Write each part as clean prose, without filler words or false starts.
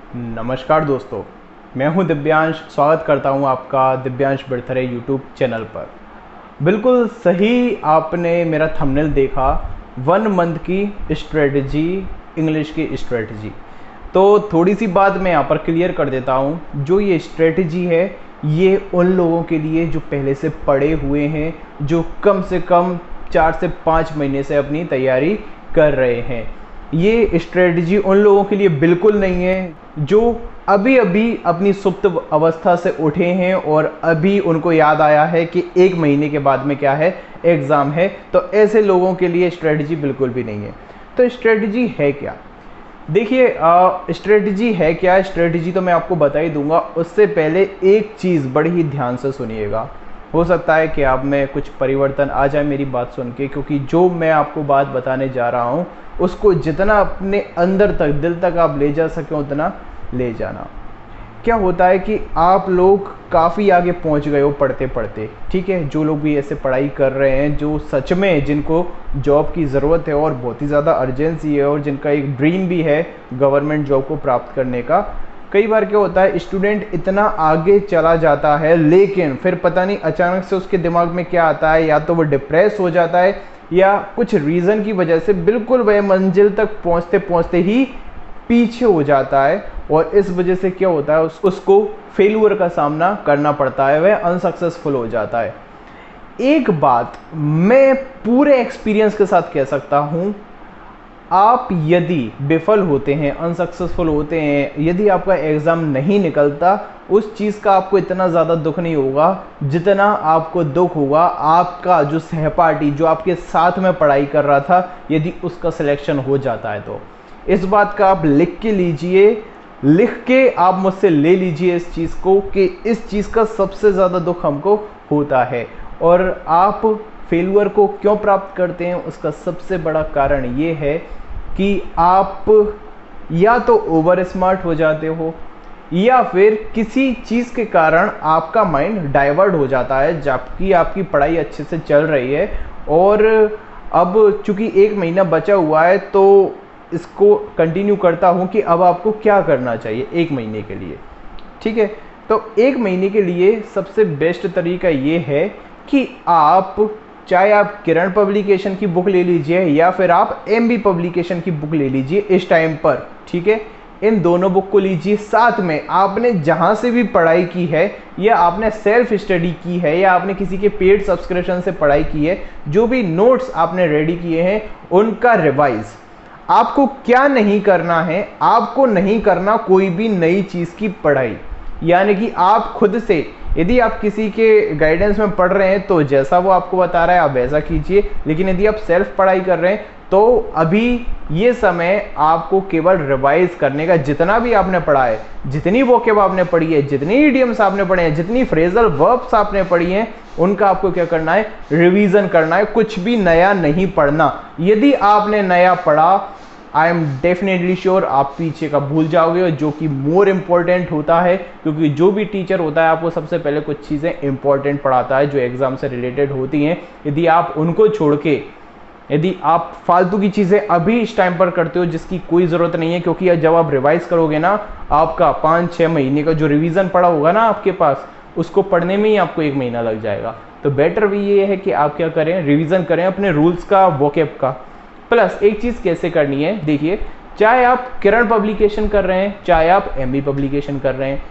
नमस्कार दोस्तों, मैं हूं दिव्यांश। स्वागत करता हूं आपका दिव्यांश बर्थरे यूट्यूब चैनल पर। बिल्कुल सही आपने मेरा थंबनेल देखा, 1 मंथ की स्ट्रेटजी, इंग्लिश की स्ट्रेटजी। तो थोड़ी सी बात मैं यहाँ पर क्लियर कर देता हूँ। जो ये स्ट्रेटजी है ये उन लोगों के लिए जो पहले से पढ़े हुए हैं, जो कम से कम 4 से 5 महीने से अपनी तैयारी कर रहे हैं। ये स्ट्रेटजी उन लोगों के लिए बिल्कुल नहीं है जो अभी अभी अपनी सुप्त अवस्था से उठे हैं और अभी उनको याद आया है कि 1 महीने के बाद में क्या है, एग्ज़ाम है। तो ऐसे लोगों के लिए स्ट्रेटजी बिल्कुल भी नहीं है। तो स्ट्रेटजी है क्या? देखिए, स्ट्रेटजी है क्या, स्ट्रेटजी तो मैं आपको बता ही दूंगा। उससे पहले एक चीज़ बड़ी ही ध्यान से सुनिएगा। हो सकता है कि आप में कुछ परिवर्तन आ जाए मेरी बात सुन के, क्योंकि जो मैं आपको बात बताने जा रहा हूँ उसको जितना अपने अंदर तक, दिल तक आप ले जा सकें उतना ले जाना। क्या होता है कि आप लोग काफ़ी आगे पहुंच गए हो पढ़ते पढ़ते, ठीक है। जो लोग भी ऐसे पढ़ाई कर रहे हैं, जो सच में जिनको जॉब की ज़रूरत है और बहुत ही ज़्यादा अर्जेंसी है और जिनका एक ड्रीम भी है गवर्नमेंट जॉब को प्राप्त करने का। कई बार क्या होता है, स्टूडेंट इतना आगे चला जाता है लेकिन फिर पता नहीं अचानक से उसके दिमाग में क्या आता है, या तो वो डिप्रेस हो जाता है या कुछ रीज़न की वजह से बिल्कुल वह मंजिल तक पहुंचते पहुंचते ही पीछे हो जाता है। और इस वजह से क्या होता है, उसको फेलियर का सामना करना पड़ता है, वह अनसक्सेसफुल हो जाता है। एक बात मैं पूरे एक्सपीरियंस के साथ कह सकता हूँ, आप यदि विफल होते हैं, अनसक्सेसफुल होते हैं, यदि आपका एग्ज़ाम नहीं निकलता, उस चीज़ का आपको इतना ज़्यादा दुख नहीं होगा जितना आपको दुख होगा आपका जो सहपाठी, जो आपके साथ में पढ़ाई कर रहा था, यदि उसका सिलेक्शन हो जाता है। तो इस बात का आप लिख के लीजिए, लिख के आप मुझसे ले लीजिए इस चीज़ को, कि इस चीज़ का सबसे ज़्यादा दुख हमको होता है। और आप फेलियर को क्यों प्राप्त करते हैं, उसका सबसे बड़ा कारण ये है कि आप या तो ओवर स्मार्ट हो जाते हो, या फिर किसी चीज़ के कारण आपका माइंड डाइवर्ट हो जाता है, जबकि आपकी पढ़ाई अच्छे से चल रही है। और अब चूंकि 1 महीना बचा हुआ है तो इसको कंटिन्यू करता हूँ कि अब आपको क्या करना चाहिए 1 महीने के लिए, ठीक है। तो 1 महीने के लिए सबसे बेस्ट तरीका ये है कि आप, चाहे आप किरण पब्लिकेशन की बुक ले लीजिए या फिर आप एमबी पब्लिकेशन की बुक ले लीजिए इस टाइम पर, ठीक है। इन दोनों बुक को लीजिए, साथ में आपने जहाँ से भी पढ़ाई की है, या आपने सेल्फ स्टडी की है, या आपने किसी के पेड सब्सक्रिप्शन से पढ़ाई की है, जो भी नोट्स आपने रेडी किए हैं उनका रिवाइज। आपको क्या नहीं करना है, आपको नहीं करना कोई भी नई चीज़ की पढ़ाई। यानी कि आप खुद से, यदि आप किसी के गाइडेंस में पढ़ रहे हैं तो जैसा वो आपको बता रहा है आप वैसा कीजिए, लेकिन यदि आप सेल्फ पढ़ाई कर रहे हैं तो अभी ये समय आपको केवल रिवाइज करने का। जितना भी आपने पढ़ा है, जितनी वोकैब आपने पढ़ी है, जितनी इडियम्स आपने पढ़े हैं, जितनी फ्रेजल वर्ब्स आपने पढ़ी हैं, उनका आपको क्या करना है, रिवीजन करना है। कुछ भी नया नहीं पढ़ना। यदि आपने नया पढ़ा, आई एम डेफिनेटली श्योर आप पीछे का भूल जाओगे, जो कि मोर इम्पॉर्टेंट होता है, क्योंकि जो भी टीचर होता है आपको सबसे पहले कुछ चीज़ें इंपॉर्टेंट पढ़ाता है जो एग्जाम से रिलेटेड होती हैं। यदि आप उनको छोड़ के, यदि आप फालतू की चीज़ें अभी इस टाइम पर करते हो जिसकी कोई ज़रूरत नहीं है, क्योंकि जब आप रिवाइज करोगे ना, आपका 5-6 महीने का जो रिवीजन पड़ा होगा ना आपके पास, उसको पढ़ने में ही आपको 1 महीना लग जाएगा। तो बेटर भी ये है कि आप क्या करें, रिवीजन करें अपने रूल्स का, वोकैब का। प्लस एक चीज़ कैसे करनी है, देखिए, चाहे आप किरण पब्लिकेशन कर रहे हैं, चाहे आप एमबी पब्लिकेशन कर रहे हैं,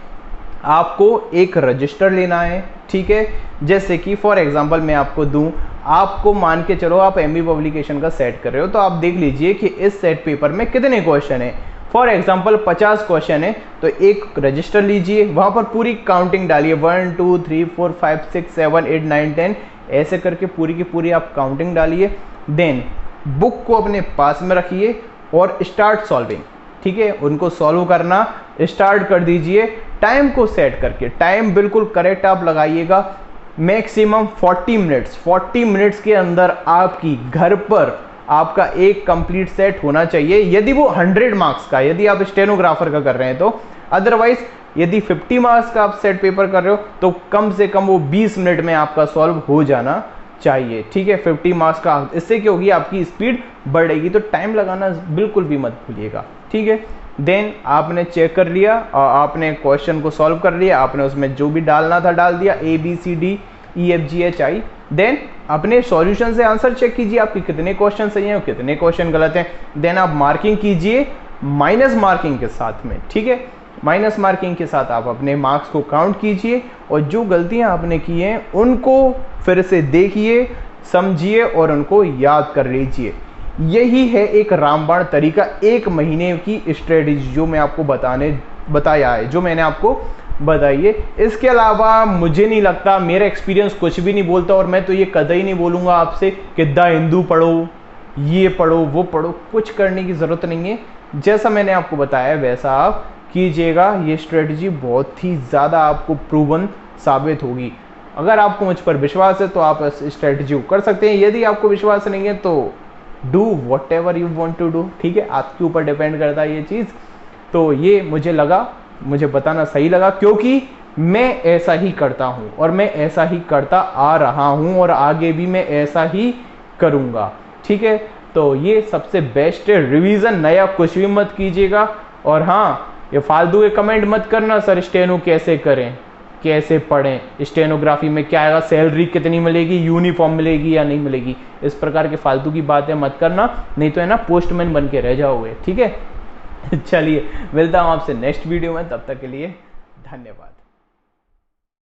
आपको एक रजिस्टर लेना है, ठीक है। जैसे कि फॉर एग्जांपल मैं आपको दूं, आपको मान के चलो आप एमबी पब्लिकेशन का सेट कर रहे हो, तो आप देख लीजिए कि इस सेट पेपर में कितने क्वेश्चन है। फॉर एग्जांपल 50 क्वेश्चन है, तो एक रजिस्टर लीजिए, वहां पर पूरी काउंटिंग डालिए, 1 2 3 4 5 6 7 8 9 10 ऐसे करके पूरी की पूरी आप काउंटिंग डालिए। देन बुक को अपने पास में रखिए और स्टार्ट सॉल्विंग, ठीक है। उनको सॉल्व करना स्टार्ट कर दीजिए, टाइम को सेट करके। टाइम बिल्कुल करेक्ट आप लगाइएगा, मैक्सिमम 40 मिनट्स। 40 मिनट्स के अंदर आपकी घर पर आपका एक कंप्लीट सेट होना चाहिए, यदि वो 100 मार्क्स का, यदि आप स्टेनोग्राफर का कर रहे हैं तो। अदरवाइज यदि 50 मार्क्स का आप सेट पेपर कर रहे हो तो कम से कम वो 20 मिनट में आपका सॉल्व हो जाना चाहिए, ठीक है। 50 मार्क्स का, इससे क्या होगी, आपकी स्पीड बढ़ेगी। तो टाइम लगाना बिल्कुल भी मत भूलिएगा, ठीक है। देन आपने चेक कर लिया और आपने क्वेश्चन को सॉल्व कर लिया, आपने उसमें जो भी डालना था डाल दिया, ABCDEFGHI। देन अपने सॉल्यूशन से आंसर चेक कीजिए आपके कितने क्वेश्चन सही हैं और कितने क्वेश्चन गलत हैं। देन आप मार्किंग कीजिए माइनस मार्किंग के साथ में, ठीक है। माइनस मार्किंग के साथ आप अपने मार्क्स को काउंट कीजिए और जो गलतियां आपने की हैं उनको फिर से देखिए, समझिए और उनको याद कर लीजिए। यही है एक रामबाण तरीका, 1 महीने की स्ट्रेटजी जो मैं आपको बताया है, जो मैंने आपको बताई है। इसके अलावा मुझे नहीं लगता, मेरा एक्सपीरियंस कुछ भी नहीं बोलता और मैं तो ये कतई नहीं बोलूँगा आपसे कि द हिंदू पढ़ो, ये पढ़ो, वो पढ़ो, कुछ करने की ज़रूरत नहीं है। जैसा मैंने आपको बताया वैसा आप कीजिएगा। ये स्ट्रेटजी बहुत ही ज़्यादा आपको प्रूवन साबित होगी। अगर आपको मुझ पर विश्वास है तो आप इस स्ट्रेटजी को कर सकते हैं, यदि आपको विश्वास नहीं है तो do whatever you want to do, ठीक है। आपके ऊपर डिपेंड करता है ये चीज़। तो ये मुझे बताना सही लगा क्योंकि मैं ऐसा ही करता हूँ और मैं ऐसा ही करता आ रहा हूँ और आगे भी मैं ऐसा ही करूँगा, ठीक है। तो ये सबसे बेस्ट है, रिवीजन नया कुछ भी मत कीजिएगा। और हाँ, ये फालतू के कमेंट मत करना, सर स्टेनो कैसे करें, कैसे पढ़ें, स्टेनोग्राफी में क्या आएगा, सैलरी कितनी मिलेगी, यूनिफॉर्म मिलेगी या नहीं मिलेगी, इस प्रकार के फालतू की बातें मत करना, नहीं तो है ना पोस्टमैन बन के रह जाओगे, ठीक है। चलिए मिलता हूँ आपसे नेक्स्ट वीडियो में, तब तक के लिए धन्यवाद।